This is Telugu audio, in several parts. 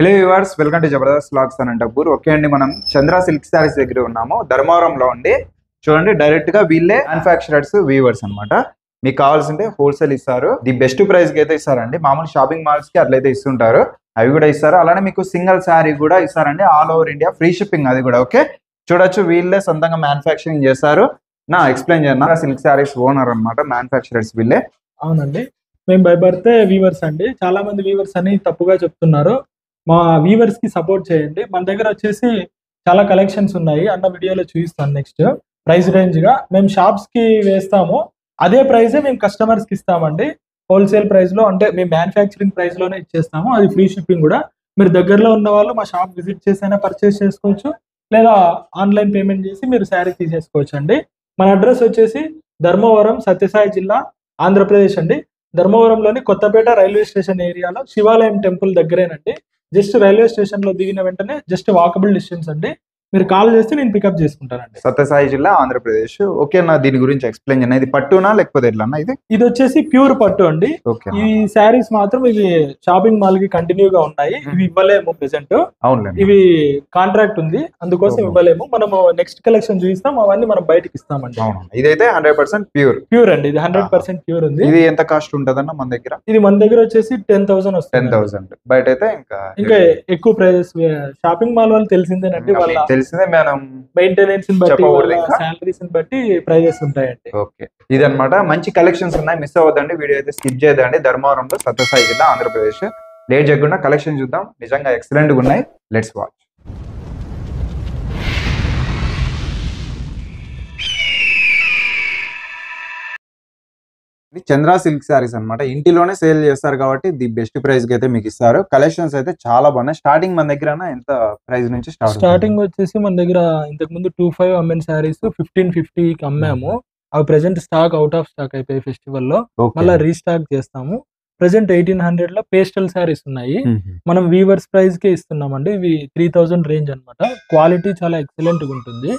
Hello viewers, welcome to Jabardasth vlogs Anantapur. Okay అండి, మనం చంద్ర సిల్క్ సారీస్ దగ్గర ఉన్నాము, ధర్మవరంలో ఉండి. చూడండి, డైరెక్ట్ గా వీళ్ళే మ్యానుఫ్యాక్చరర్స్, వీవర్స్ అన్నమాట. మీకు కావాల్సింటే హోల్సేల్ ఇస్తారు, ది బెస్ట్ ప్రైస్ కి అయితే ఇస్తారండి. మామూలు షాపింగ్ మాల్స్ కి అట్లయితే ఇస్తుంటారు, అవి కూడా ఇస్తారు. అలానే మీకు సింగిల్ శారీ కూడా ఇస్తారండి, all over India free shipping, అది కూడా. ఓకే, చూడొచ్చు, వీళ్ళే సొంతంగా మ్యానుఫ్యాక్చరింగ్ చేస్తారు. నా ఎక్స్ప్లెయిన్ చేయను, సిల్క్ సారీస్ ఓనర్ అన్నమాట, మ్యానుఫ్యాక్చరర్స్ వీళ్ళే. అవునండి, మేము బై బర్త్ వీవర్స్ అండి. చాలా మంది వీవర్స్ అని తప్పుగా చెప్తున్నారు. మా వీవర్స్ కి సపోర్ట్ చేయండి. మన దగ్గర వచ్చేసి చాలా కలెక్షన్స్ ఉన్నాయి, అన్న వీడియోలో చూపిస్తాను. నెక్స్ట్ ప్రైస్ రేంజ్ గా మేము షాప్స్ కి వేస్తాము, అదే ప్రైస్ మేము కస్టమర్స్ కి ఇస్తామండి. హోల్సేల్ ప్రైస్ లో, అంటే మేము మ్యానుఫ్యాక్చరింగ్ ప్రైస్ లోనే ఇచ్చేస్తాము, అది ఫ్రీ షిప్పింగ్ కూడా. మీరు దగ్గరలో ఉన్న వాళ్ళు మా షాప్ విజిట్ చేసైనా పర్చేస్ చేసుకోవచ్చు, లేదా ఆన్లైన్ పేమెంట్ చేసి మీరు శారీ తీసేసుకోవచ్చు అండి. మన అడ్రస్ వచ్చేసి ధర్మవరం, సత్యసాయి జిల్లా, ఆంధ్రప్రదేశ్ అండి. ధర్మవరంలోని కొత్తపేట రైల్వే స్టేషన్ ఏరియాలో శివాలయం టెంపుల్ దగ్గరేనండి. జస్ట్ రైల్వే స్టేషన్ లో దిగిన వెంటనే జస్ట్ వాకబుల్ డిస్టెన్స్ అండి. మీరు కాల్ చేస్తే నేను పికప్ చేసుకుంటానండి. సత్యసాయి జిల్లా, ఆంధ్రప్రదేశ్. ఓకే అన్న, దీని గురించి ఎక్స్ప్లెయిన్ చేయండి. ఇది పట్టునా లేకపోతే ఎట్లా అన్న? ఇది వచ్చేసి ప్యూర్ పట్టు అండి. ఈ శారీస్ మాత్రం ఇవి షాపింగ్ మాల్ కి కంటిన్యూగా ఉన్నాయి, ఇవి ఇవ్వలేము ప్రెసెంట్. ఇవి కాంట్రాక్ట్ ఉంది, అందుకోసం ఇవ్వలేము. మనము నెక్స్ట్ కలెక్షన్ చూపిస్తాం, అవన్నీ మనం బయటకి ఇస్తామండి. ఇదైతే 100% ప్యూర్ అండి, ఇది 100% ప్యూర్ ఉంది. ఇది ఎంత కాస్ట్ ఉంటదన్న మన దగ్గర? ఇది మన దగ్గర వచ్చేసి 10,000 వస్తుంది. 10,000 బయట అయితే ఇంకా ఎక్కువ ప్రైజెస్. షాపింగ్ మాల్ వాళ్ళు తెలిసిందేనండి, వాళ్ళ తెలిసిందే, మనం మెయింటెనెన్స్ బట్టి, సాలరీస్ బట్టి ప్రైజెస్ ఉంటాయండి. ఓకే, ఇది అన్నమాట. మంచి కలెక్షన్స్ ఉన్నాయి, మిస్ అవ్వద్దండి. వీడియో అయితే స్కిప్ చేయదండి. ధర్మవరంలో, సత్యసాయి జిల్లా, ఆంధ్రప్రదేశ్. లేట్ చేయకుండా కలెక్షన్ చూద్దాం, నిజంగా ఎక్సలెంట్ గా ఉన్నాయి. Let's watch. ఇది చంద్ర సిల్క్ సారీస్ అన్నమాట. ఇంటిలోనే సేల్ చేస్తారు కాబట్టి ది బెస్ట్ ప్రైస్ కి అయితే మీకు ఇస్తారు. కలెక్షన్స్ అయితే చాలా బాగున్నాయి. స్టార్టింగ్ మన దగ్గర ఎంత ప్రైస్ నుంచి స్టార్టింగ్ వచ్చేసి మన దగ్గర ఇంతకు ముందు 25 అమ్మిన సారీస్ 1550 కి అమ్మాము. అవి present stock out of stock అయిపోయి ఫెస్టివల్ లో, మళ్ళీ రీస్టాక్ చేస్తాము. ప్రెసెంట్ 1800 లో పేస్టల్ సారీస్ ఉన్నాయి, మనం వీవర్స్ ప్రైస్ కే ఇస్తున్నామండి. ఇవి 3000 రేంజ్ అన్నమాట. క్వాలిటీ చాలా ఎక్సలెంట్ గా ఉంటుంది.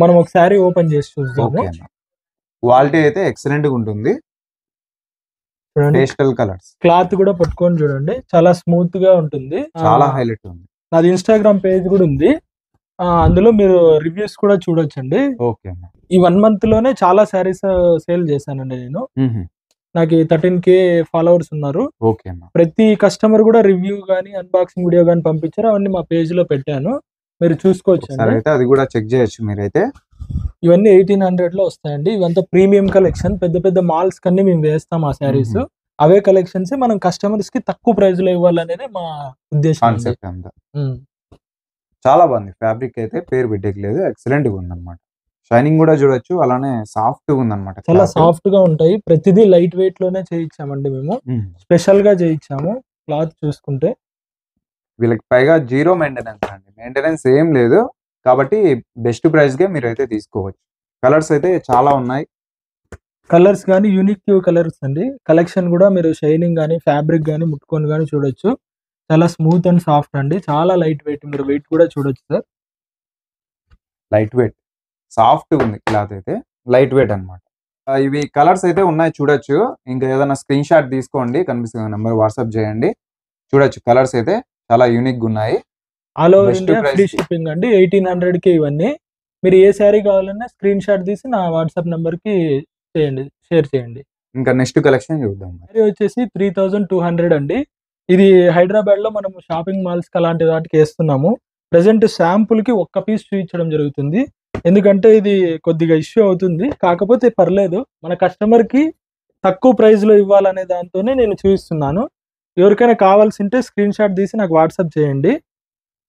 మనం ఒక సారీ ఓపెన్ చేసి చూద్దాము. క్వాలిటీ అయితే ఎక్సలెంట్ గా ఉంటుంది. పేస్టల్ కలర్స్, క్లాత్ కూడా పట్టుకొని చూడండి, చాలా స్మూత్ గా ఉంటుంది, చాలా హైలైట్ ఉంది. నాది ఇన్స్టాగ్రామ్ పేజ్ కూడా ఉంది, అందులో మీరు రివ్యూస్ కూడా చూడొచ్చండి. ఓకే, ఈ 1 month లోనే చాలా సారీస్ సేల్ చేశానండి నేను. నాకు 13K ఫాలోవర్స్ ఉన్నారు. ప్రతి కస్టమర్ కూడా రివ్యూ గానీ, అన్బాక్సింగ్ వీడియో గానీ పంపించారు, అవన్నీ మా పేజ్ లో పెట్టాను, మీరు చూసుకోవచ్చు. అది కూడా చెక్ చేయొచ్చు మీరైతే. ఇవన్నీ 1800 లో వస్తాయండి. ఇవంతా ప్రీమియం కలెక్షన్, పెద్ద పెద్ద మాల్స్ కన్నీ మేము వేస్తాం ఆ శారీస్. అవే కలెక్షన్స్ మనం కస్టమర్స్ కి తక్కువ ప్రైస్ లో ఇవ్వాలనేది మా ఉద్దేశం. చాలా బాగుంది. ఫ్యాబ్రిక్ అయితే పేరు పెట్టలేదు, ఎక్సలెంట్ గా ఉందన్నమాట. షైనింగ్ కూడా చూడొచ్చు, అలానే సాఫ్ట్ గా ఉందన్నమాట. చాలా సాఫ్ట్ గా ఉంటాయి. ప్రతిదీ లైట్ వెయిట్ లోనే చేయించామండి మేము, స్పెషల్ గా చేయించాము. క్లాత్ చూసుకుంటే వీళ్ళకి పైగా 0 మెయింటెనెన్స్ అండి, మెయింటెనెన్స్ ఏం లేదు కాబట్టి బెస్ట్ ప్రైస్ గా మీరు అయితే తీసుకోవచ్చు. కలర్స్ అయితే చాలా ఉన్నాయి. కలర్స్ కానీ యూనిక్ కలర్స్ అండి. కలెక్షన్ కూడా మీరు షైనింగ్ కానీ, ఫ్యాబ్రిక్ కానీ ముట్టుకొని కానీ చూడొచ్చు. చాలా స్మూత్ అండ్ సాఫ్ట్ అండి, చాలా లైట్ వెయిట్. మీరు వెయిట్ కూడా చూడొచ్చు సార్, లైట్ వెయిట్, సాఫ్ట్ ఉంది. క్లాత్ అయితే లైట్ వెయిట్ అన్నమాట. ఇవి కలర్స్ అయితే ఉన్నాయి, చూడొచ్చు. ఇంకా ఏదైనా స్క్రీన్ షాట్ తీసుకోండి, కనిపిస్తున్న నెంబర్ వాట్సాప్ చేయండి. చూడొచ్చు, కలర్స్ అయితే చాలా యూనిక్ గా ఉన్నాయి. All over India free shipping అండి. 1800 కి ఇవన్నీ. మీరు ఏ శారీ కావాలన్నా స్క్రీన్ షాట్ తీసి నా వాట్సాప్ నెంబర్ కి షేర్ చేయండి. ఇంకా నెక్స్ట్ కలెక్షన్ చూద్దాం. శారీ వచ్చేసి 3200 అండి. ఇది హైదరాబాద్ లో మనం షాపింగ్ మాల్స్ కి అలాంటి వాటికి వేస్తున్నాము. ప్రెసెంట్ శాంపుల్ కి ఒక్క పీస్ చూపించడం జరుగుతుంది, ఎందుకంటే ఇది కొద్దిగా ఇష్యూ అవుతుంది. కాకపోతే పర్లేదు, మన కస్టమర్ కి తక్కువ ప్రైస్ లో ఇవ్వాలనే దాంతోనే నేను చూపిస్తున్నాను. ఎవరికైనా కావాల్సింటే స్క్రీన్ షాట్ తీసి నాకు వాట్సాప్ చేయండి.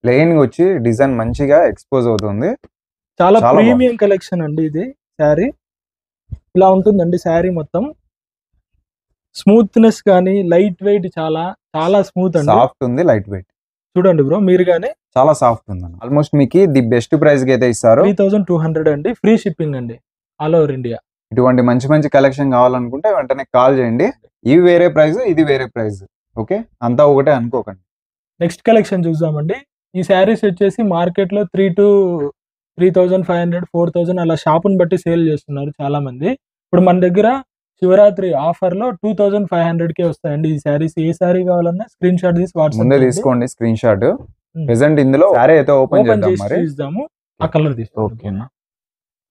ప్లెయిన్ వచ్చి డిజైన్ మంచిగా ఎక్స్పోజ్ అవుతుంది. చాలా ప్రీమియం కలెక్షన్ అండి. ఇది శారీ ఇలా ఉంటుందండి. శారీ మొత్తం స్మూత్నెస్ కానీ, లైట్ వెయిట్, చాలా చాలా స్మూత్ అండి, సాఫ్ట్ ఉంది, లైట్ వెయిట్. చూడండి బ్రో, మీరు గానీ చాలా సాఫ్ట్ ఉంది. ఆల్మోస్ట్ మీకు ది బెస్ట్ ప్రైస్ కి అయితే ఇస్తారు. 3200 అండి, ఫ్రీ షిప్పింగ్ అండి, ఆల్ ఓవర్ ఇండియా. ఇటువంటి మంచి మంచి కలెక్షన్ కావాలనుకుంటే వెంటనే కాల్ చేయండి. ఇవి వేరే ప్రైస్, ఇది వేరే ప్రైస్. ఓకే, అంతా ఒకటే అనుకోకండి. నెక్స్ట్ కలెక్షన్ చూద్దామండి. ఈ శారీస్ వచ్చేసి మార్కెట్ లో 3,000, 3,500, 4,000 అలా షాపుని బట్టి సేల్ చేస్తున్నారు చాలా మంది. ఇప్పుడు మన దగ్గర శివరాత్రి ఆఫర్ లో 2500 కే వస్తాయండి ఈ శారీస్. ఏ శారీ కావాలన్నా స్క్రీన్ షాట్ తీసి ముందే వాట్సాప్ తీసుకోండి స్క్రీన్ షాట్. ప్రెసెంట్ ఇందులో శారీ అయితే ఓపెన్ ఓపెన్ చేద్దాం చేసి మరి. చూద్దాము. ఆ కలర్ తీసుకోండి. ఓకేనా.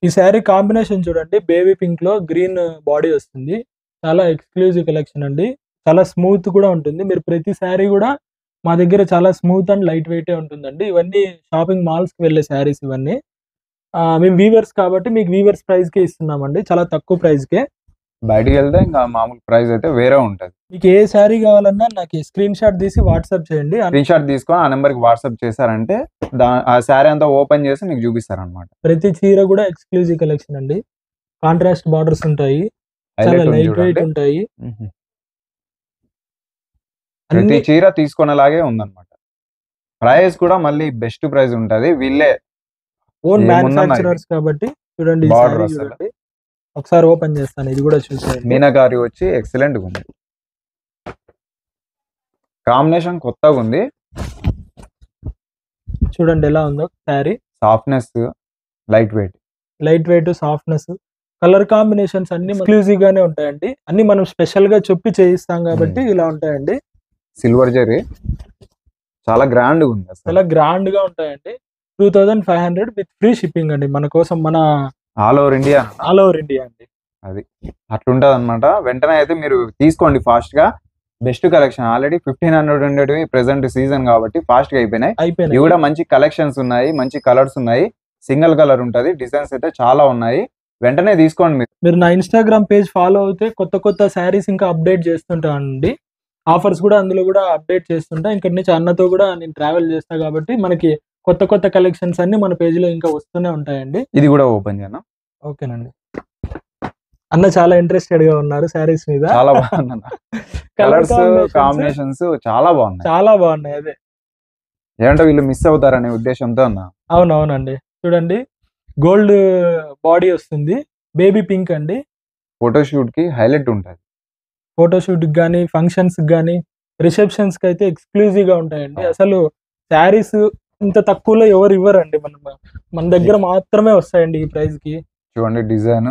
ఈ శారీ కాంబినేషన్ చూడండి, బేబీ పింక్ లో గ్రీన్ బాడీ వస్తుంది. చాలా ఎక్స్క్లూజివ్ కలెక్షన్ అండి. చాలా స్మూత్ కూడా ఉంటుంది. మీరు ప్రతి శారీ కూడా మా దగ్గర చాలా స్మూత్ అండ్ లైట్ వెయిట్ ఉంటుందండి. ఇవన్నీ షాపింగ్ మాల్స్ కి వెళ్ళే శారీస్ ఇవన్నీ. మేము వీవర్స్ కాబట్టి మీకు వీవర్స్ ప్రైస్ కే ఇస్తున్నామండి, చాలా తక్కువ ప్రైస్ కే. బయటికి వెళ్తే ఇంకా మామూలు ప్రైస్ అయితే వేరే ఉంటది. మీకు ఏ శారీ కావాలన్నా నాకు స్క్రీన్ షాట్ తీసి వాట్సాప్ చేయండి. స్క్రీన్ షాట్ తీసుకొని ఆ నెంబర్ కి వాట్సాప్ చేశారంటే ఆ శారీ అంతా ఓపెన్ చేసి మీకు చూపిస్తారన్నమాట. ప్రతి చీర కూడా ఎక్స్క్లూజివ్ కలెక్షన్ అండి. కాంట్రాస్ట్ బార్డర్స్ ఉంటాయి, చాలా హైలైట్ ఉంది లైట్ వెయిట్ చూడండి. ఉంటాయి. ప్రతి అన్ని చీర తీసుకునేలాగే ఉందన్నమాట. ప్రైస్ కూడా మళ్ళీ బెస్ట్ ప్రైస్ ఉంటది. వీళ్ళే ఓన్ ఏమున్నా మ్యానుఫ్యాక్చరర్స్ కాబట్టి చూడండి. ఈ బార్డర్ శారీ అసలు చూడండి, ఒకసారి ఓపెన్ చేస్తాను, ఇది కూడా చూసేయండి. మీనాకారి వచ్చి ఎక్సలెంట్ గా ఉంది. కాంబినేషన్ కొత్తగా ఉంది. చూడండి ఎలా ఉందో sari. Softness, light weight. Light weight, softness, colour combinations అన్ని ఎక్స్క్లూజివ్ గానే ఉంటాయండి. అన్ని మనం స్పెషల్ గా చెప్పి చేయిస్తాం కాబట్టి ఇలా ఉంటాయండి. సిల్వర్ జరీ చాలా గ్రాండ్ ఉంది అసలు. చాలా గ్రాండ్ గా ఉంటాయండి. 2500 విత్ ఫ్రీ షిప్పింగ్ అండి, మన కోసం, మన all over India. All over India అండి. అది అట్లుంటది అనమాట. వెంటనే అయితే మీరు తీసుకోండి ఫాస్ట్ గా. Best collection. ఆల్రెడీ 1500 ఉండేటివి ప్రెసెంట్ సీజన్ కాబట్టి ఫాస్ట్ గా అయిపోయినాయి. ఇవి కూడా మంచి కలెక్షన్స్ ఉన్నాయి, మంచి కలర్స్ ఉన్నాయి. సింగిల్ కలర్ ఉంటది. డిజైన్స్ అయితే చాలా ఉన్నాయి. వెంటనే తీసుకోండి. మీరు నా ఇన్స్టాగ్రామ్ పేజ్ ఫాలో అవుతే కొత్త కొత్త శారీస్ ఇంకా అప్డేట్ చేస్తుంటానండి. ఆఫర్స్ కూడా అందులో కూడా అప్డేట్ చేస్తుంటా. ఇక్కడ నుంచి అన్నతో కూడా నేను ట్రావెల్ చేస్తా కాబట్టి మనకి కొత్త కొత్త కలెక్షన్స్ అన్ని మన పేజ్ లో ఇంకా వస్తూనే ఉంటాయండి. ఇది కూడా ఓపెన్ చేయనా? ఓకేనండి. అన్న చాలా ఇంట్రెస్టెడ్ గా ఉన్నారు శారీస్ మీద. చాలా బాగుంది. కలర్స్ కాంబినేషన్స్ చాలా బాగున్నాయి. చాలా బాగున్నాయి. అదే ఏంటంటే వీళ్ళు మిస్ అవుతారనే ఉద్దేశంతో అన్నా. అవునవునండి. చూడండి, గోల్డ్ బాడీ వస్తుంది, బేబీ పింక్ అండి. ఫోటోషూట్ కి హైలైట్ ఉంటది. ఫోటోషూట్ కి కానీ, ఫంక్షన్స్ కి కానీ, రిసెప్షన్స్ కి అయితే ఎక్స్క్లూజివ్ గా ఉంటాయండి. అసలు శారీస్ ఇంత తక్కువలో ఎవరు ఇవ్వరండి. మన దగ్గర మాత్రమే వస్తాయండి ఈ ప్రైస్ కి. చూడండి, డిజైన్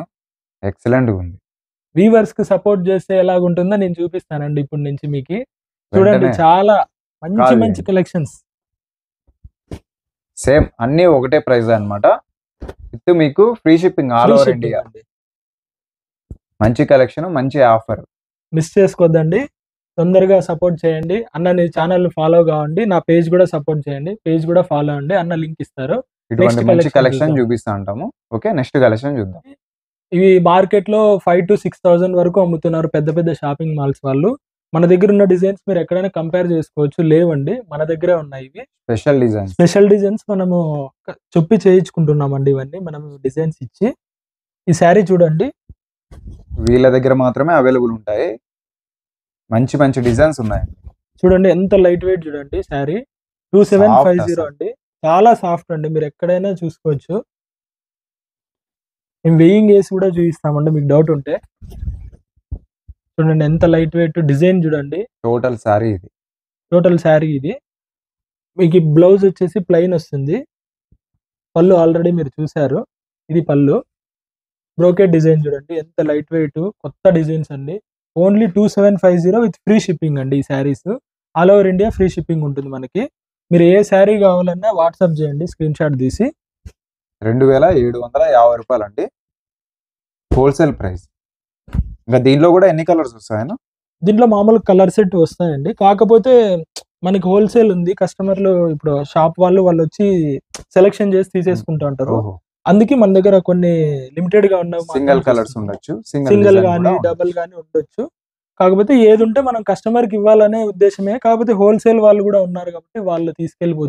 ఎక్సలెంట్ ఉంది. వీవర్స్ కి సపోర్ట్ చేస్తే ఎలాగుంటుందో నేను చూపిస్తానండి ఇప్పుడు నుంచి మీకు. చూడండి, చాలా మంచి మంచి కలెక్షన్స్. సేమ్ అన్ని ఒకటే ప్రైస్ అన్నమాట. విత్ మీకు free shipping all over India. మంచి కలెక్షన్, మంచి ఆఫర్. మిస్ చేసుకోవద్దండి. తొందరగా సపోర్ట్ చేయండి. అన్న ఛానల్ ఫాలో కావండి, నా పేజ్ కూడా సపోర్ట్ చేయండి. పేజ్ కూడా ఫాలో అండి, అన్న లింక్ ఇస్తారు. ఇటువంటి మంచి కలెక్షన్ చూపిస్తా ఉంటాము. ఓకే, నెక్స్ట్ కలెక్షన్ చూద్దాం. ఇవి మార్కెట్ లో 5,000 to 6,000 వరకు అమ్ముతున్నారు పెద్ద పెద్ద షాపింగ్ మాల్స్ వాళ్ళు. మన దగ్గర ఉన్న డిజైన్స్ మీరు ఎక్కడైనా కంపేర్ చేసుకోవచ్చు. లేవండి, మన దగ్గరే ఉన్నాయి ఇవి స్పెషల్ డిజైన్స్. మనము చెప్పి చేయించుకుంటున్నామండి ఇవన్నీ. మనం డిజైన్స్ ఇచ్చి. ఈ శారీ చూడండి, వీళ్ళ దగ్గర మాత్రమే అవైలబుల్ ఉంటాయి. మంచి మంచి డిజైన్స్ ఉన్నాయి. చూడండి ఎంత లైట్ వెయిట్. చూడండి శారీ 2750 అండి. చాలా సాఫ్ట్ అండి, మీరు ఎక్కడైనా చూసుకోవచ్చు. మేము వెయింగ్ వేసి కూడా చూపిస్తామండి మీకు డౌట్ ఉంటే. చూడండి ఎంత లైట్ వెయిట్. డిజైన్ చూడండి. టోటల్ శారీ ఇది. మీకు బ్లౌజ్ వచ్చేసి ప్లెయిన్ వస్తుంది. పళ్ళు ఆల్రెడీ మీరు చూసారు, ఇది పళ్ళు. బ్రోకెట్ డిజైన్ చూడండి ఎంత లైట్ వెయిట్. కొత్త డిజైన్స్ అండి. ఓన్లీ 2750 విత్ ఫ్రీ షిప్పింగ్ అండి. ఈ saris all over India free shipping ఉంటుంది మనకి. మీరు ఏ శారీ కావాలన్నా వాట్సాప్ చేయండి స్క్రీన్ షాట్ తీసి. 2750 రూపాయలు అండి హోల్సేల్ ప్రైస్. ఇంకా దీంట్లో కూడా ఎన్ని కలర్స్ వస్తాయన్నా? దీంట్లో మామూలు కలర్ సెట్ వస్తాయండి. కాకపోతే మనకి హోల్సేల్ ఉంది. కస్టమర్లు ఇప్పుడు షాప్ వాళ్ళు వచ్చి సెలెక్షన్ చేసి తీసేసుకుంటూ ఉంటారు. అందుకే మన దగ్గర కొన్ని లిమిటెడ్ గా ఉన్న సింగిల్ కలర్స్ ఉండొచ్చు, సింగిల్ గానీ డబుల్ గానీ ఉండొచ్చు. కాకపోతే ఏది ఉంటే మనం కస్టమర్ కి ఇవ్వాలనే ఉద్దేశమే. కాకపోతే హోల్సేల్ వాళ్ళు కూడా ఉన్నారు కాబట్టి వాళ్ళు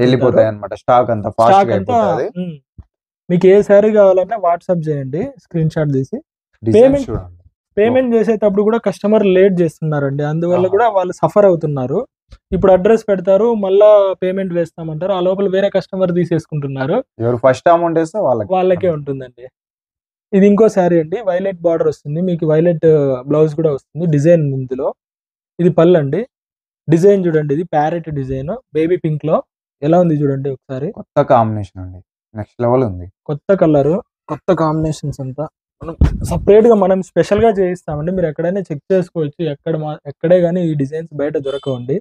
వెళ్ళిపోతాయి అన్నమాట. స్టాక్ అంతా మీకు ఏ శారీ కావాలన్నా వాట్సాప్ చేయండి స్క్రీన్ షాట్ తీసి. పేమెంట్ చేసేటప్పుడు కూడా కస్టమర్ లేట్ చేస్తున్నారండి, అందువల్ల కూడా వాళ్ళు సఫర్ అవుతున్నారు. ఇప్పుడు అడ్రస్ పెడతారు, మళ్ళా పేమెంట్ వేస్తామంటారు, ఆ లోపల వేరే కస్టమర్ తీసేసుకుంటున్నారు. ఫస్ట్ అమౌంట్ వేస్తే వాళ్ళకే ఉంటుందండి. ఇది ఇంకో శారీ అండి. వైలెట్ బార్డర్ వస్తుంది, మీకు వైలెట్ బ్లౌజ్ కూడా వస్తుంది. డిజైన్ ఇందులో ఇది పళ్ళు అండి. డిజైన్ చూడండి, ఇది ప్యారెట్ డిజైన్ బేబీ పింక్ లో. ఎలా ఉంది చూడండి ఒకసారి. కొత్త కాంబినేషన్ అండి, నెక్స్ట్ లెవెల్ ఉంది. కొత్త కలర్, కొత్త కాంబినేషన్స్ అంతా. సపరేట్ గా మనం స్పెషల్ గా చేయిస్తామండి. మీరు ఎక్కడైనా చెక్ చేసుకోవచ్చు. ఎక్కడే కానీ ఈ డిజైన్స్ బయట దొరకవండి.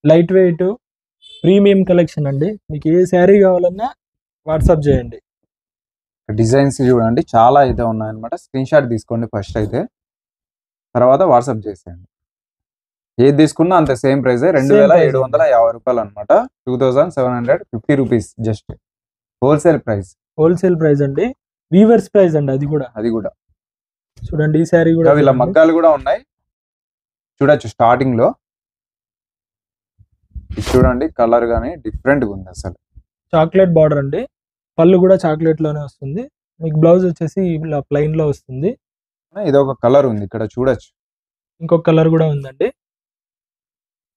లైట్ వెయిట్ ప్రీమియం కలెక్షన్ అండి. మీకు ఏ శారీ కావాలన్నా వాట్సాప్ చేయండి. డిజైన్స్ చూడండి చాలా అయితే ఉన్నాయన్నమాట. స్క్రీన్ షాట్ తీసుకోండి ఫస్ట్ అయితే, తర్వాత వాట్సాప్ చేసేయండి. ఏది తీసుకున్నా అంతే సేమ్ ప్రైస్, 2750 రూపాయలు అనమాట. 2750 rupees just wholesale price. Wholesale price అండి. వీవర్స్ ప్రైస్ అండి అది కూడా. చూడండి ఈ శారీ కూడా వీళ్ళ మగ్గాలు కూడా ఉన్నాయి చూడొచ్చు. స్టార్టింగ్ లో చూడండి కలర్ గానీ డిఫరెంట్ గా ఉంది అసలు. చాక్లెట్ బార్డర్ అండి. పళ్ళు కూడా చాక్లెట్ లోనే వస్తుంది. మీకు బ్లౌజ్ వచ్చేసి ఇలా ప్లెయిన్ లో వస్తుంది. ఇది ఒక కలర్ ఉంది ఇక్కడ చూడొచ్చు. ఇంకొక కలర్ కూడా ఉందండి.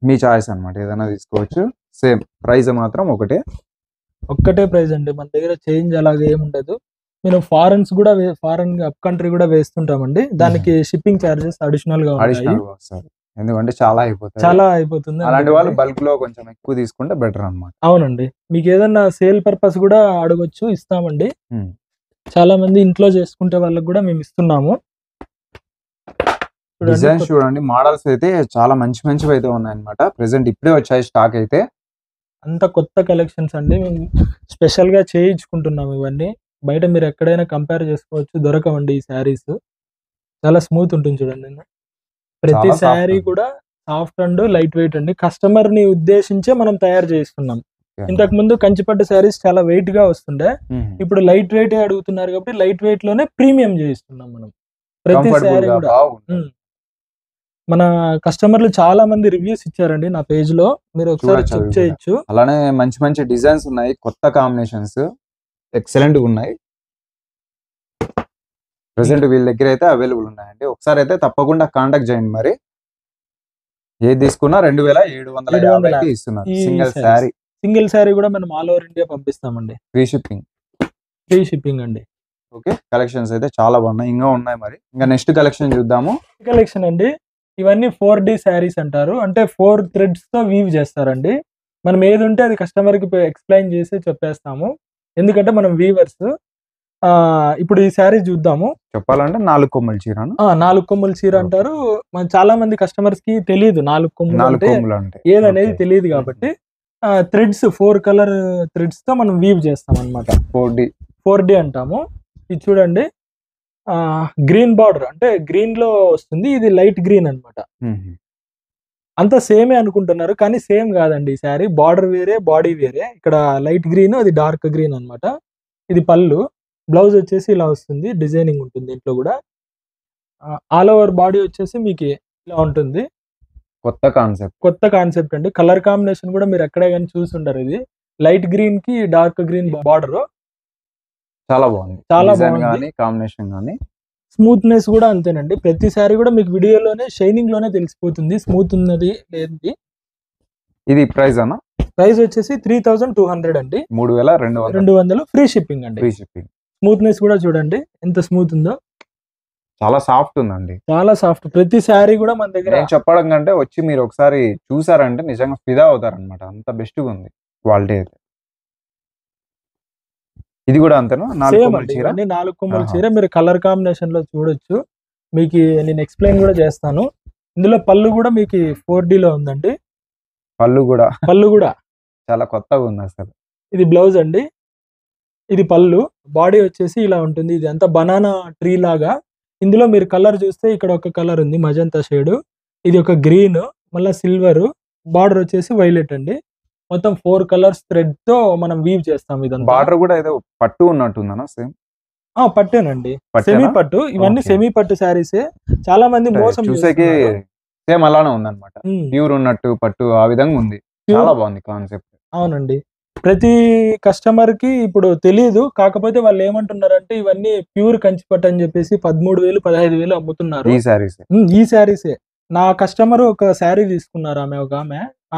మీ చాయిస్ అన్నమాట, ఏదైనా తీసుకోవచ్చు. సేమ్ ప్రైస్ మాత్రం ఒక్కటే ప్రైస్ అండి. మన దగ్గర చేంజ్ అలాగే ఏమి ఉండదు. మేము ఫారెన్ అప్ కంట్రీ కూడా వేస్తుంటామండి. దానికి షిప్పింగ్ చార్జెస్ అడిషనల్ గా వస్తాయి. ఎందుకంటే చాలా అయిపోతుంది. అలాంటి వాళ్ళు బల్క్ లో కొంచెం ఎక్కువ తీసుకుంటే బెటర్ అన్నమాట. అవునండి. మీకు ఏదన్నా సేల్ పర్పస్ కూడా అడగొచ్చు, ఇస్తామండి. చాలా మంది ఇంట్లో చేసుకుంటే వాళ్ళకి కూడా మేము ఇస్తున్నాము. డిజైన్స్ చూడండి, మోడల్స్ అయితే చాలా మంచివి అయితే ఉన్నాయన్నమాట. ప్రెసెంట్ ఇప్పుడే వచ్చాయి స్టాక్ అయితే. అంత కొత్త కలెక్షన్స్ అండి. మేము స్పెషల్ గా చేయించుకుంటున్నాము ఇవన్నీ. బయట మీరు ఎక్కడైనా కంపేర్ చేసుకోవచ్చు, దొరకవండి ఈ శారీస్. చాలా స్మూత్ ఉంటుంది చూడండి. ప్రతి శారీ కూడా సాఫ్ట్ అండ్ లైట్ వెయిట్ అండి. కస్టమర్ ని ఉద్దేశించే మనం తయారు చేస్తున్నాం. ఇంతకు ముందు కంచిపట్టు శారీస్ చాలా వెయిట్ గా వస్తుండే, ఇప్పుడు లైట్ వెయిట్ అడుగుతున్నారు కాబట్టి లైట్ వెయిట్ లోనే ప్రీమియం చేయిస్తున్నాం మనం. ప్రతి శారీ కూడా మన కస్టమర్లు చాలా మంది రివ్యూస్ ఇచ్చారండి నా పేజ్ లో, మీరు ఒకసారి చెక్ చేయొచ్చు. అలానే మంచి డిజైన్స్ ఉన్నాయి, కొత్త కాంబినేషన్స్ ఎక్సలెంట్ గా ఉన్నాయి. ప్రెసెంట్ వీళ్ళ దగ్గర అయితే అవైలబుల్ ఉన్నాయండి. ఒకసారి అయితే తప్పకుండా కాంటాక్ట్ చేయండి. మరి ఏది తీసుకున్నా 2750 ఇస్తున్నారు. సింగిల్ శారీ కూడా మనం ఆల్ ఓవర్ ఇండియా పంపిస్తామండి. ఫ్రీ షిప్పింగ్ అండి. ఓకే, కలెక్షన్స్ అయితే చాలా బాగున్నాయి, ఇంకా ఉన్నాయి. మరి ఇంకా నెక్స్ట్ కలెక్షన్ చూద్దాము. కలెక్షన్ అండి, ఇవన్నీ 4D శారీస్ అంటారు. అంటే 4 థ్రెడ్స్ తో వీవ్ చేస్తారండి. మనం ఏది ఉంటే అది కస్టమర్ కి ఎక్స్ప్లెయిన్ చేసి చెప్పేస్తాము, ఎందుకంటే మనం వీవర్స్. ఇప్పుడు ఈ శారీ చూద్దాము. చెప్పాలంటే 4 కొమ్ముల చీర. 4 కొమ్ముల చీర అంటారు. చాలా మంది కస్టమర్స్ కి తెలియదు 4 కొమ్ములు అంటే ఏదనేది తెలియదు కాబట్టి థ్రెడ్స్ 4 కలర్ థ్రెడ్స్ తో మనం వీవ్ చేస్తాం అన్నమాట. 4D అంటాము. ఇది చూడండి, గ్రీన్ బార్డర్ అంటే గ్రీన్ లో వస్తుంది. ఇది లైట్ గ్రీన్ అన్నమాట. అంతా సేమే అనుకుంటున్నారు కానీ సేమ్ కాదండి. ఈ శారీ బార్డర్ వేరే, బాడీ వేరే. ఇక్కడ లైట్ గ్రీన్, అది డార్క్ గ్రీన్ అన్నమాట. ఇది పళ్ళు. బ్లౌజ్ వచ్చేసి ఇలా వస్తుంది, డిజైనింగ్ ఉంటుంది దీంట్లో కూడా. ఆల్ ఓవర్ బాడీ వచ్చేసి మీకు ఇలా ఉంటుంది. కొత్త కాన్సెప్ట్ అండి. కలర్ కాంబినేషన్ కూడా మీరు ఎక్కడే కానీ చూసి ఉండరు. ఇది లైట్ గ్రీన్ కి డార్క్ గ్రీన్ బార్డర్ చాలా బాగుంది. కాంబినేషన్ గానీ స్మూత్నెస్ కూడా అంతేనండి. ప్రతి సారీ కూడా మీకు వీడియోలోనే షైనింగ్ లోనే తెలిసిపోతుంది స్మూత్ ఉన్నది లేనిది. ఇది ప్రైస్ వచ్చేసి 3200 అండి. 3200 ఫ్రీ షిప్పింగ్ అండి. స్మూత్నెస్ కూడా చూడండి ఎంత స్మూత్ ఉందో. చాలా సాఫ్ట్ ఉందండి, చాలా సాఫ్ట్. ప్రతి శారీ కూడా మన దగ్గర చెప్పడం కంటే వచ్చి మీరు ఒకసారి చూసారంటే నిజంగా ఫిదా అవుతారనమాట. అంత బెస్ట్ గా ఉంది క్వాలిటీ అయితే. ఇది కూడా అంతేనా? 4 కొమ్మల చీర. మీరు కలర్ కాంబినేషన్ లో చూడొచ్చు. మీకు నేను ఎక్స్ప్లెయిన్ కూడా చేస్తాను. ఇందులో పళ్ళు కూడా మీకు 4D లో ఉందండి. పళ్ళు కూడా చాలా కొత్తగా ఉంది అసలు. ఇది బ్లౌజ్ అండి, ఇది పళ్ళు. బాడీ వచ్చేసి ఇలా ఉంటుంది. ఇది అంతా బనానా ట్రీ లాగా. ఇందులో మీరు కలర్ చూస్తే ఇక్కడ ఒక కలర్ ఉంది మజంతా షేడ్, ఇది ఒక గ్రీన్, మళ్ళీ సిల్వర్, బార్డర్ వచ్చేసి వైలెట్ అండి. మొత్తం 4 కలర్స్ థ్రెడ్ తో మనం వీవ్ చేస్తాం. ఇదంతా బార్డర్ కూడా ఏదో పట్టు ఉన్నట్టుందనా? సేమ్ పట్టేనండి, సెమీ పట్టు. ఇవన్నీ సెమీ పట్టు శారీసే. చాలా మంది మోసం చూసేకి సేమ్ అలానే ఉందన్నమాట. ప్యూర్ ఉన్నట్టు పట్టు ఆ విధంగా ఉంది. చాలా బాగుంది కాన్సెప్ట్. అవునండి. ప్రతి కస్టమర్ కి ఇప్పుడు తెలియదు, కాకపోతే వాళ్ళు ఏమంటున్నారంటే ఇవన్నీ ప్యూర్ కంచిపట్టు అని చెప్పేసి 13,000 15,000 అమ్ముతున్నారు ఈ శారీసే. నా కస్టమర్ ఒక శారీ తీసుకున్నారు,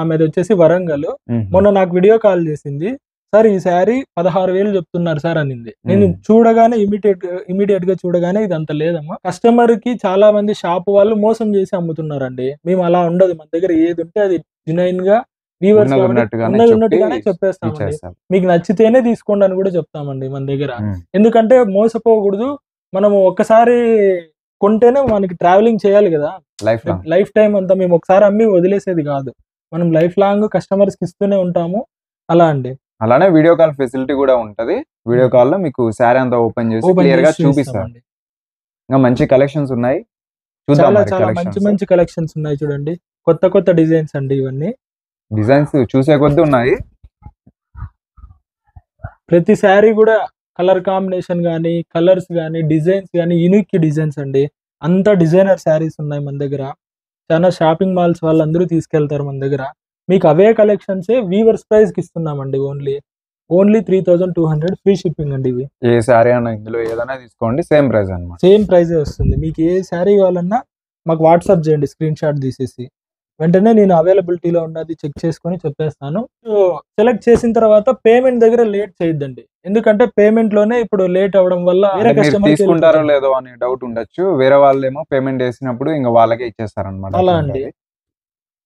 ఆమెది వచ్చేసి వరంగల్. మొన్న నాకు వీడియో కాల్ చేసింది, సార్ ఈ శారీ 16,000 చెప్తున్నారు సార్ అనింది. నేను చూడగానే ఇమీడియట్ గా చూడగానే ఇది అంత లేదమ్మా, కస్టమర్ కి చాలా మంది షాప్ వాళ్ళు మోసం చేసి అమ్ముతున్నారండి. మేము అలా ఉండదు, మన దగ్గర ఏది ఉంటే అది జెన్యూన్ గా వీవర్స్ ఉన్నట్టుగానే చెప్పేస్తామండి. మీకు నచ్చితేనే తీసుకోండి అని కూడా చెప్తామండి మన దగ్గర. ఎందుకంటే మోసపోకూడదు, మనము ఒక్కసారి కొంటేనే మనకి ట్రావెలింగ్ చేయాలి కదా, లైఫ్ లాంగ్. లైఫ్ టైం అంతా మేము ఒకసారి అమ్మి వదిలేసేది కాదు, మనం లైఫ్ లాంగ్ కస్టమర్స్ కి ఇస్తూనే ఉంటాము అలా అండి. అలానే వీడియో కాల్ ఫెసిలిటీ కూడా ఉంటది. వీడియో కాల్ లో మీకు శారీ అంతా ఓపెన్ చేసి ఓపెన్ క్లియర్ గా చేసి చూపిస్తారు. చూపిస్తామండి. ఇంకా మంచి కలెక్షన్స్ ఉన్నాయి, చూద్దాం చాలా మరి చాలా మంచి కలెక్షన్స్. మంచి కలెక్షన్స్ ఉన్నాయి చూడండి, కొత్త కొత్త డిజైన్స్ అండి ఇవన్నీ. డిజైన్స్ చూసే కొద్దీ ఉన్నాయి. ప్రతి శారీ కూడా కలర్ కాంబినేషన్ కానీ, కలర్స్ కానీ, డిజైన్స్ కానీ యూనిక్ డిజైన్స్ అండి. అంతా డిజైనర్ శారీస్ ఉన్నాయి మన దగ్గర. చాలా షాపింగ్ మాల్స్ వాళ్ళందరూ తీసుకెళ్తారు మన దగ్గర. మీకు అవే కలెక్షన్సే వీవర్స్ ప్రైస్ కి ఇస్తున్నామండి. ఓన్లీ 3200 ఫ్రీ షిప్పింగ్ అండి. ఇవి ఏ శారీ అన్నా ఇందులో ఏదైనా తీసుకోండి, సేమ్ ప్రైస్ అన్నమాట. సేమ్ ప్రైజే వస్తుంది. మీకు ఏ శారీ కావాలన్నా మాకు వాట్సాప్ చేయండి, స్క్రీన్ షాట్ తీసేసి వెంటనే నేను అవైలబిలిటీలో ఉన్నది చెక్ చేసుకొని చెప్పేస్తాను. సెలెక్ట్ చేసిన తర్వాత పేమెంట్ దగ్గర లేట్ చేయొద్దండి, ఎందుకంటే పేమెంట్ లోనే ఇప్పుడు లేట్ అవ్వడం వల్ల వేరే అంటే మీరు కస్టమర్ తీసుకుంటారో లేదో అనే డౌట్ ఉండొచ్చు. వేరే వాళ్ళేమో పేమెంట్ వేసినప్పుడు ఇంకా వాళ్ళకే ఇచ్చేస్తారన్నమాట. అలా అండి.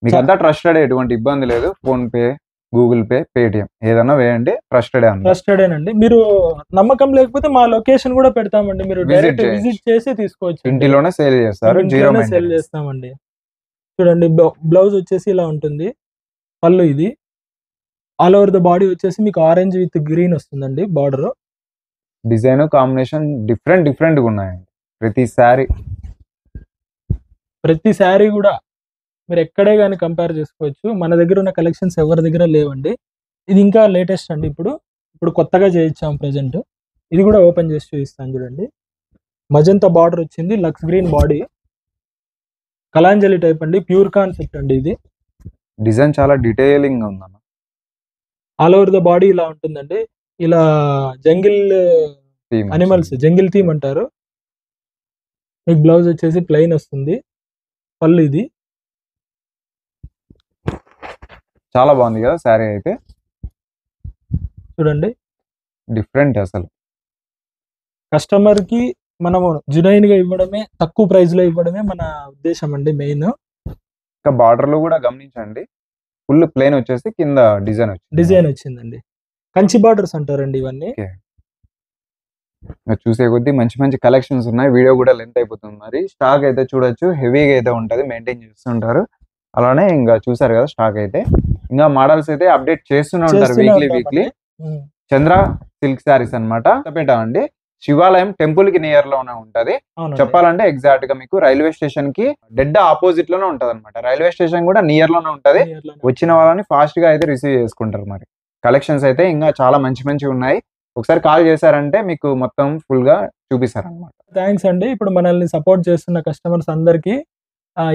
మీకు అంతా ట్రస్టెడ్, ఎటువంటి ఇబ్బంది లేదు. Phone pay, Google pay, Paytm ఏదైనా వేయండి, ట్రస్టెడ్ అన్న. ట్రస్టెడేనండి. మీరు నమ్మకం లేకపోతే మా లొకేషన్ కూడా పెడతామండి, మీరు Visit డైరెక్ట్ చేయొచ్చు. విజిట్ చేసి తీసుకోవచ్చు. ఇంటిలోనే సేల్ చేస్తారు, జీరో సెల్ మెయింటెనెన్స్. చేస్తామండి. చూడండి, బ్లౌజ్ వచ్చేసి ఇలా ఉంటుంది, పళ్ళు ఇది. ఆల్ ఓవర్ ద బాడీ వచ్చేసి మీకు ఆరెంజ్ విత్ గ్రీన్ వస్తుందండి బార్డర్. డిజైన్ కాంబినేషన్ డిఫరెంట్ గా ఉన్నాయండి ప్రతి శారీ కూడా మీరు ఎక్కడే కానీ కంపేర్ చేసుకోవచ్చు. మన దగ్గర ఉన్న కలెక్షన్స్ ఎవరి దగ్గర లేవండి. ఇది ఇంకా లేటెస్ట్ అండి. ఇప్పుడు కొత్తగా చేయించాం ప్రెజెంట్. ఇది కూడా ఓపెన్ చేసి చూపిస్తాను చూడండి. మజంతా బార్డర్ వచ్చింది, lux green body, Kalanjali type అండి, ప్యూర్ కాన్సెప్ట్ అండి. ఇది డిజైన్ చాలా డీటెయిలింగ్ గా ఉందన్న. ఆల్ ఓవర్ ద బాడీ ఇలా ఉంటుందండి. ఇలా జంగిల్ Theme అనిమల్స్, వచ్చింది. జంగిల్ థీమ్ అంటారు. మీకు బ్లౌజ్ వచ్చేసి ప్లెయిన్ వస్తుంది, పళ్ళు ఇది. చాలా బాగుంది కదా శారీ అయితే, చూడండి. డిఫరెంట్ అసలు. కస్టమర్ కి మనము జునైన్ గా ఇవ్వడమే, తక్కువ ప్రైస్ లో ఇవ్వడమే మన ఉద్దేశం అండి మెయిన్. ఇంకా బార్డర్ లో కూడా గమనించండి, ఫుల్ ప్లేన్ వచ్చేసి కింద డిజైన్ వచ్చిందండి. కంచి బార్డర్స్ అంటారండి ఇవన్నీ. ఇంకా చూసే కొద్దీ మంచి కలెక్షన్స్ ఉన్నాయి. వీడియో కూడా లెంత్ అయిపోతుంది. మరి స్టాక్ అయితే చూడొచ్చు, హెవీగా అయితే ఉంటది, మెయింటైన్ చేస్తుంటారు. అలానే ఇంకా చూసారు కదా స్టాక్ అయితే. ఇంకా మోడల్స్ అయితే అప్డేట్ చేస్తూనే ఉంటారు వీక్లీ. చంద్ర సిల్క్ శారీస్ అన్నమాట, కొత్తపేట అండి. శివాలయం టెంపుల్ కి నియర్ లోనే ఉంటది. చెప్పాలంటే ఎగ్జాక్ట్ గా మీకు రైల్వే స్టేషన్ కి డెడ్ ఆపోజిట్ లోనే ఉంటది అనమాట. రైల్వే స్టేషన్ కూడా నియర్ లోనే ఉంటది. వచ్చిన వాళ్ళని ఫాస్ట్ గా అయితే రిసీవ్ చేసుకుంటారు. మరి కలెక్షన్స్ అయితే ఇంకా చాలా మంచి ఉన్నాయి. ఒకసారి కాల్ చేశారంటే మీకు మొత్తం ఫుల్ గా చూపిస్తారు అనమాట. థ్యాంక్స్ అండి. ఇప్పుడు మనల్ని సపోర్ట్ చేస్తున్న కస్టమర్స్ అందరికి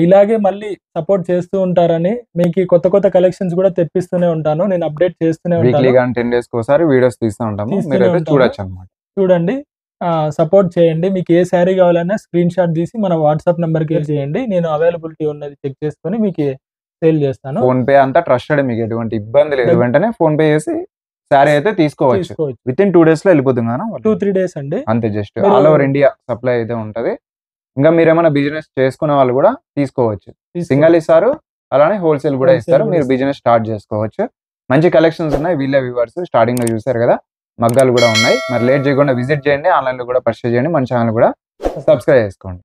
ఇలాగే మళ్ళీ సపోర్ట్ చేస్తూ ఉంటారని, మీకు కొత్త కలెక్షన్స్ కూడా తెప్పిస్తూనే ఉంటాను, నేను అప్డేట్ చేస్తూనే వీక్లీ ఉంటాను. గాని 10 days ఒకసారి వీడియోస్ తీస్తూ ఉంటాము, మీరైతే చూడొచ్చు అనమాట. చూడండి, సపోర్ట్ చేయండి. మీకు ఏ శారీ కావాలన్నా స్క్రీన్ షాట్ తీసి మన వాట్సాప్ నెంబర్ కి చేయండి, నేను అవైలబిలిటీ ఉన్నది చెక్ చేసుకొని మీకు సేల్ చేస్తాను. ఫోన్ పే అంతా ట్రస్టెడ్, మీకు ఎటువంటి ఇబ్బంది లేదు. వెంటనే ఫోన్ పే చేసి శారీ అయితే తీసుకోవచ్చు. విత్ ఇన్ 2 days లో వెళ్ళిపోతుంది కదా, 2-3 days అండి. అంతే. Just all over India supply అయితే ఉంటది. ఇంకా మీరు ఏమైనా బిజినెస్ చేసుకునే వాళ్ళు కూడా తీసుకోవచ్చు. సింగల్ ఇస్తారు, అలానే హోల్సేల్ కూడా ఇస్తారు. మీరు బిజినెస్ స్టార్ట్ చేసుకోవచ్చు. మంచి కలెక్షన్స్ ఉన్నాయి. వీళ్ళే వ్యూవర్స్ స్టార్టింగ్ లో చూసారు కదా, మగ్గాలు కూడా ఉన్నాయి. మరి లేట్ చేయకుండా విజిట్ చేయండి, ఆన్లైన్ లో కూడా పర్చేజ్ చేయండి. మన ఛానల్ కూడా సబ్స్క్రైబ్ చేసుకోండి.